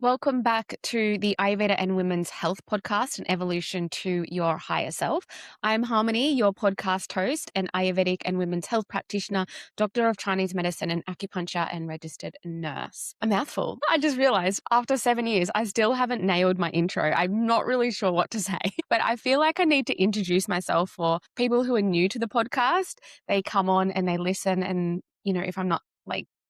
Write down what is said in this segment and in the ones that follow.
Welcome back to the Ayurveda and Women's Health podcast, an evolution to your higher self. I'm Harmony, your podcast host, an Ayurvedic and women's health practitioner, doctor of Chinese medicine and acupuncture, and registered nurse. A mouthful. I just realized after 7 years, I still haven't nailed my intro. I'm not really sure what to say, but I feel like I need to introduce myself for people who are new to the podcast. They come on and they listen, and, if I'm not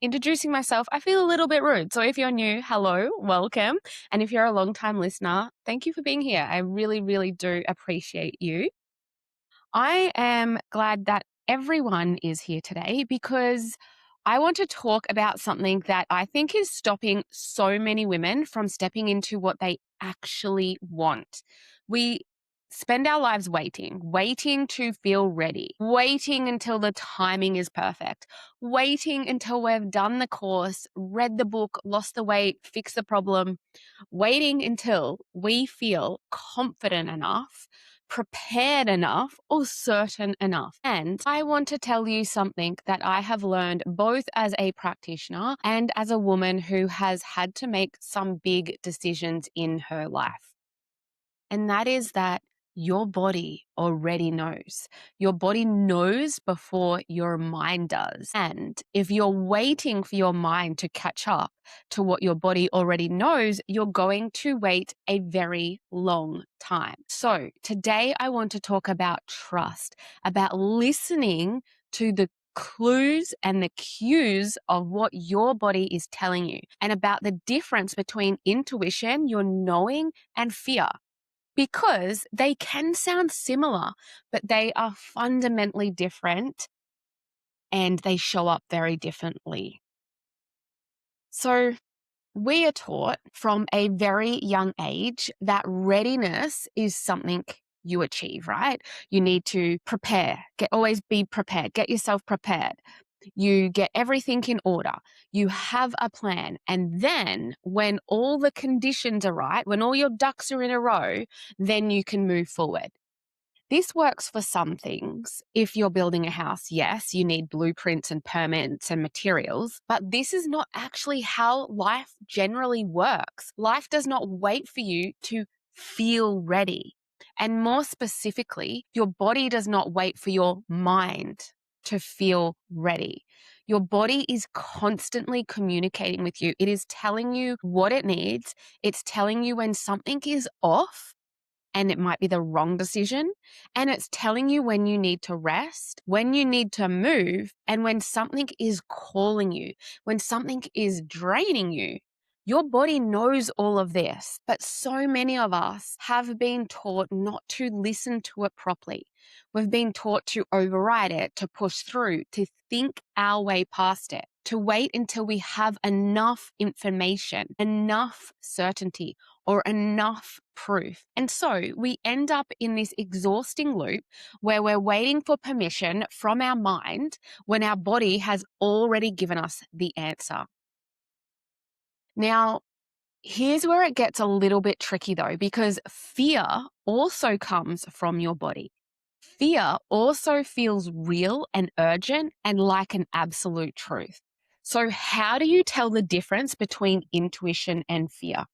introducing myself, I feel a little bit rude. So if you're new, hello, welcome. And if you're a long-time listener, thank you for being here. I really, really do appreciate you. I am glad that everyone is here today because I want to talk about something that I think is stopping so many women from stepping into what they actually want. We spend our lives waiting to feel ready, waiting until the timing is perfect, waiting until we've done the course, read the book, lost the weight, fixed the problem, waiting until we feel confident enough, prepared enough, or certain enough. And I want to tell you something that I have learned both as a practitioner and as a woman who has had to make some big decisions in her life. And that is that your body already knows. Your body knows before your mind does. And if you're waiting for your mind to catch up to what your body already knows, you're going to wait a very long time. So today I want to talk about trust, about listening to the clues and the cues of what your body is telling you, and about the difference between intuition, your knowing, and fear. Because they can sound similar, but they are fundamentally different and they show up very differently. So we are taught from a very young age that readiness is something you achieve, right? You need to prepare, always be prepared, get yourself prepared. You get everything in order. You have a plan. And then when all the conditions are right, when all your ducks are in a row, then you can move forward. This works for some things. If you're building a house, yes, you need blueprints and permits and materials, but this is not actually how life generally works. Life does not wait for you to feel ready. And more specifically, your body does not wait for your mind to feel ready. Your body is constantly communicating with you. It is telling you what it needs. It's telling you when something is off and it might be the wrong decision. And it's telling you when you need to rest, when you need to move, and when something is calling you, when something is draining you. Your body knows all of this, but so many of us have been taught not to listen to it properly. We've been taught to override it, to push through, to think our way past it, to wait until we have enough information, enough certainty, or enough proof. And so we end up in this exhausting loop where we're waiting for permission from our mind when our body has already given us the answer. Now, here's where it gets a little bit tricky though, because fear also comes from your body. Fear also feels real and urgent and like an absolute truth. So how do you tell the difference between intuition and fear?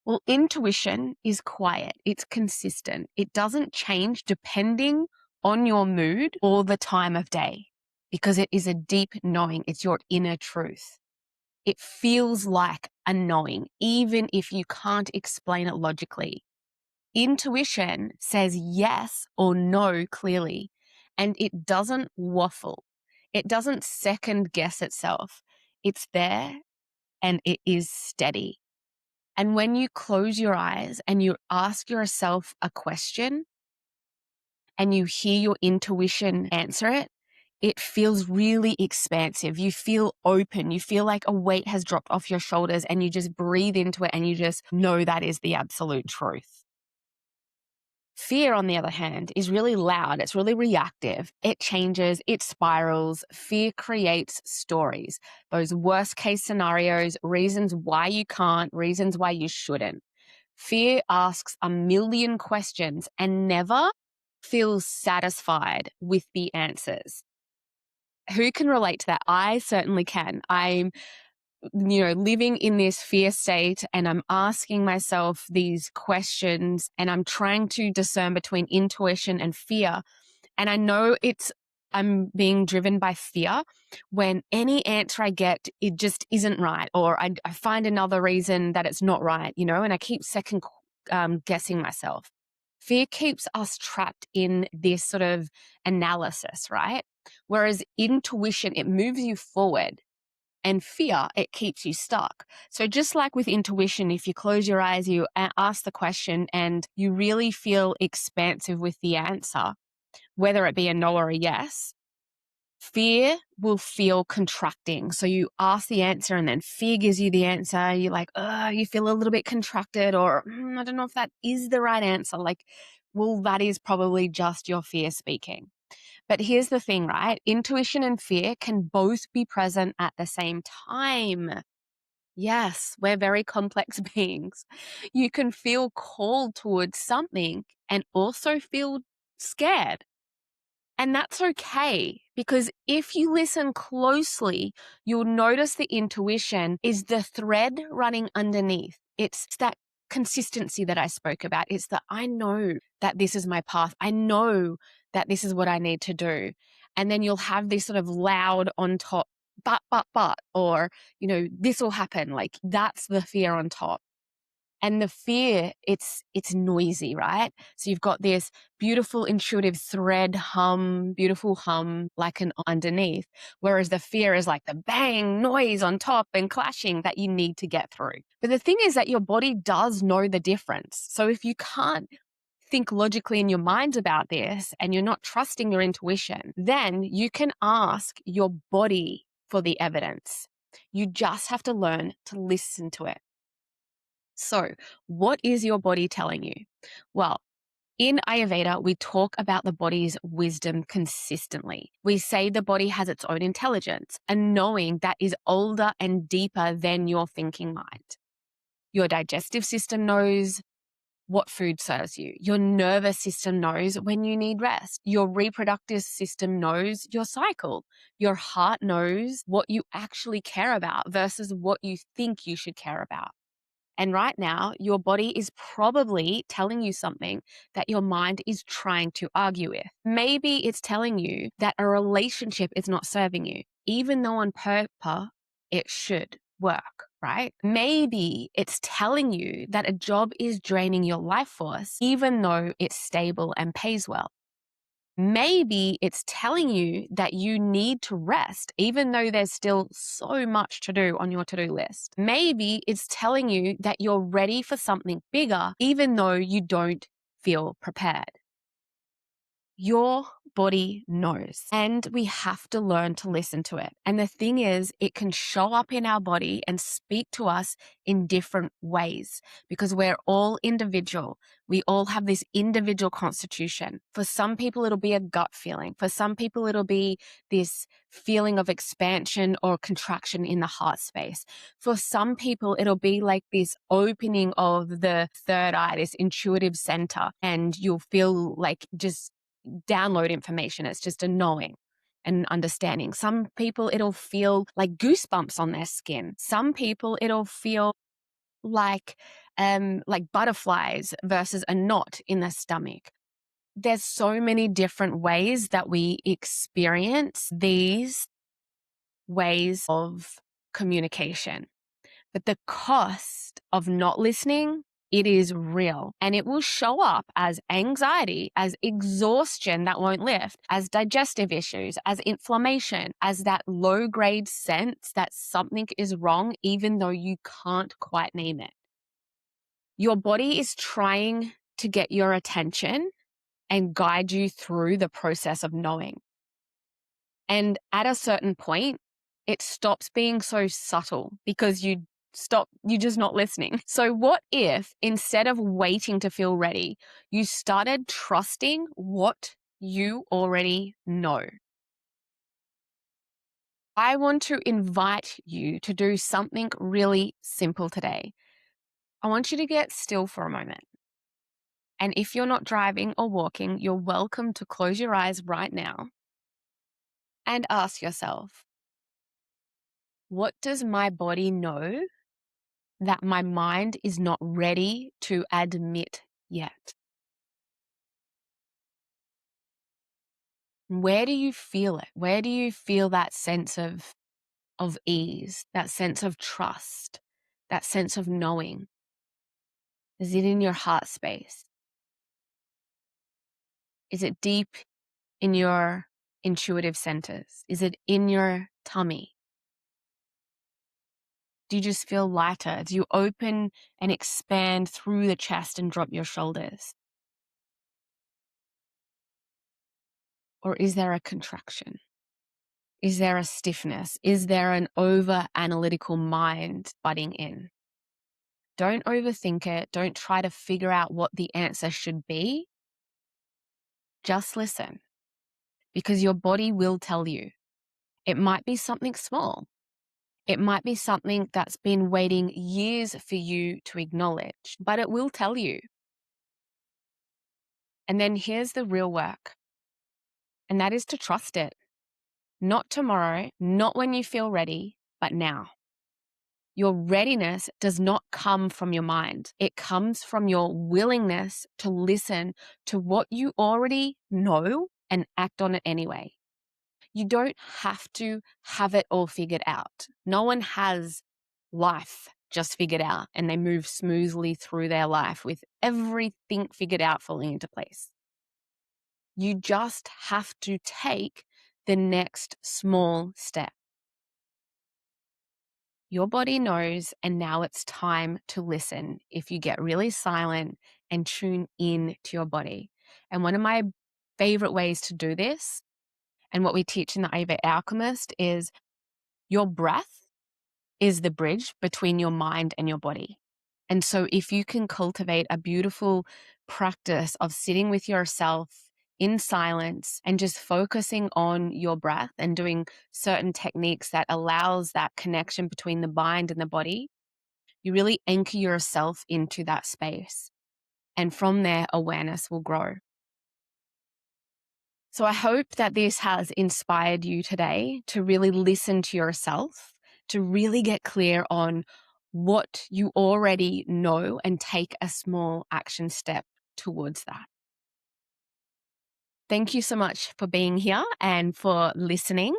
Well, intuition is quiet. It's consistent. It doesn't change depending on your mood or the time of day because it is a deep knowing. It's your inner truth. It feels like a knowing, even if you can't explain it logically. Intuition says yes or no clearly, and it doesn't waffle. It doesn't second guess itself. It's there and it is steady. And when you close your eyes and you ask yourself a question and you hear your intuition answer it, it feels really expansive. You feel open. You feel like a weight has dropped off your shoulders and you just breathe into it and you just know that is the absolute truth. Fear, on the other hand, is really loud. It's really reactive. It changes, it spirals. Fear creates stories, those worst case scenarios, reasons why you can't, reasons why you shouldn't. Fear asks a million questions and never feels satisfied with the answers. Who can relate to that? I certainly can. I'm living in this fear state and I'm asking myself these questions and I'm trying to discern between intuition and fear. And I know I'm being driven by fear when any answer I get, it just isn't right. Or I find another reason that it's not right, and I keep second guessing myself. Fear keeps us trapped in this sort of analysis, right? Whereas intuition, it moves you forward. And fear, it keeps you stuck. So just like with intuition, if you close your eyes, you ask the question and you really feel expansive with the answer, whether it be a no or a yes, fear will feel contracting. So you ask the answer and then fear gives you the answer. You're like, you feel a little bit contracted or I don't know if that is the right answer. Well, that is probably just your fear speaking. But here's the thing, right? Intuition and fear can both be present at the same time. Yes, we're very complex beings. You can feel called towards something and also feel scared. And that's okay, because if you listen closely, you'll notice the intuition is the thread running underneath. It's that consistency that I spoke about. It's that I know that this is my path. I know that this is what I need to do. And then you'll have this sort of loud on top, but, or, this will happen. Like that's the fear on top. And the fear, it's noisy, right? So you've got this beautiful intuitive thread beautiful hum like an underneath, whereas the fear is like the bang noise on top and clashing that you need to get through. But the thing is that your body does know the difference. So if you can't think logically in your mind about this and you're not trusting your intuition, then you can ask your body for the evidence. You just have to learn to listen to it. So, what is your body telling you? Well, in Ayurveda, we talk about the body's wisdom consistently. We say the body has its own intelligence, a knowing that is older and deeper than your thinking mind. Your digestive system knows what food serves you. Your nervous system knows when you need rest. Your reproductive system knows your cycle. Your heart knows what you actually care about versus what you think you should care about. And right now, your body is probably telling you something that your mind is trying to argue with. Maybe it's telling you that a relationship is not serving you, even though on paper it should work, right? Maybe it's telling you that a job is draining your life force, even though it's stable and pays well. Maybe it's telling you that you need to rest, even though there's still so much to do on your to-do list. Maybe it's telling you that you're ready for something bigger, even though you don't feel prepared. Your body knows, and we have to learn to listen to it. And the thing is, it can show up in our body and speak to us in different ways because we're all individual. We all have this individual constitution. For some people, it'll be a gut feeling. For some people, it'll be this feeling of expansion or contraction in the heart space. For some people, it'll be like this opening of the third eye, this intuitive center, and you'll feel like just download information. It's just a knowing and understanding. Some people, it'll feel like goosebumps on their skin. Some people, it'll feel like butterflies versus a knot in the stomach. There's so many different ways that we experience these ways of communication. But the cost of not listening, it is real, and it will show up as anxiety, as exhaustion that won't lift, as digestive issues, as inflammation, as that low grade sense that something is wrong, even though you can't quite name it. Your body is trying to get your attention and guide you through the process of knowing. And at a certain point, it stops being so subtle because you're just not listening. So what if instead of waiting to feel ready, you started trusting what you already know? I want to invite you to do something really simple today. I want you to get still for a moment. And if you're not driving or walking, you're welcome to close your eyes right now and ask yourself, what does my body know that my mind is not ready to admit yet? Where do you feel it? Where do you feel that sense of ease, that sense of trust, that sense of knowing? Is it in your heart space? Is it deep in your intuitive centers? Is it in your tummy? Do you just feel lighter? Do you open and expand through the chest and drop your shoulders? Or is there a contraction? Is there a stiffness? Is there an over analytical mind butting in? Don't overthink it. Don't try to figure out what the answer should be. Just listen, because your body will tell you. It might be something small. It might be something that's been waiting years for you to acknowledge, but it will tell you. And then here's the real work, and that is to trust it. Not tomorrow, not when you feel ready, but now. Your readiness does not come from your mind. It comes from your willingness to listen to what you already know and act on it anyway. You don't have to have it all figured out. No one has life just figured out and they move smoothly through their life with everything figured out falling into place. You just have to take the next small step. Your body knows, and now it's time to listen if you get really silent and tune in to your body. And one of my favorite ways to do this, and what we teach in the Ayurveda Alchemist, is your breath is the bridge between your mind and your body. And so if you can cultivate a beautiful practice of sitting with yourself in silence and just focusing on your breath and doing certain techniques that allows that connection between the mind and the body, you really anchor yourself into that space. And from there, awareness will grow. So I hope that this has inspired you today to really listen to yourself, to really get clear on what you already know and take a small action step towards that. Thank you so much for being here and for listening.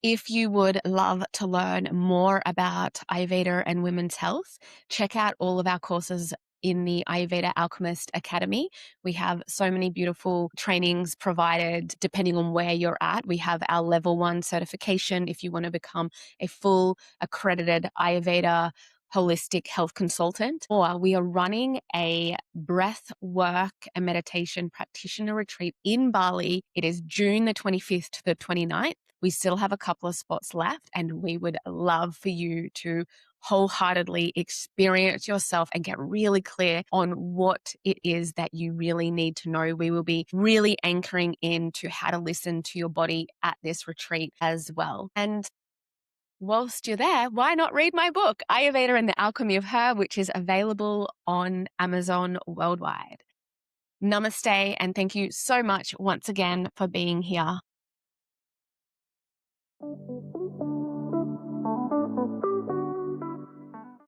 If you would love to learn more about Ayurveda and women's health, check out all of our courses in the Ayurveda Alchemist Academy. We have so many beautiful trainings provided depending on where you're at. We have our level 1 certification if you want to become a full accredited Ayurveda holistic health consultant, or we are running a breath work and meditation practitioner retreat in Bali. It is June the 25th to the 29th. We still have a couple of spots left, and we would love for you to wholeheartedly experience yourself and get really clear on what it is that you really need to know. We will be really anchoring into how to listen to your body at this retreat as well. And whilst you're there, why not read my book, Ayurveda and the Alchemy of Her, which is available on Amazon worldwide. Namaste, and thank you so much once again for being here.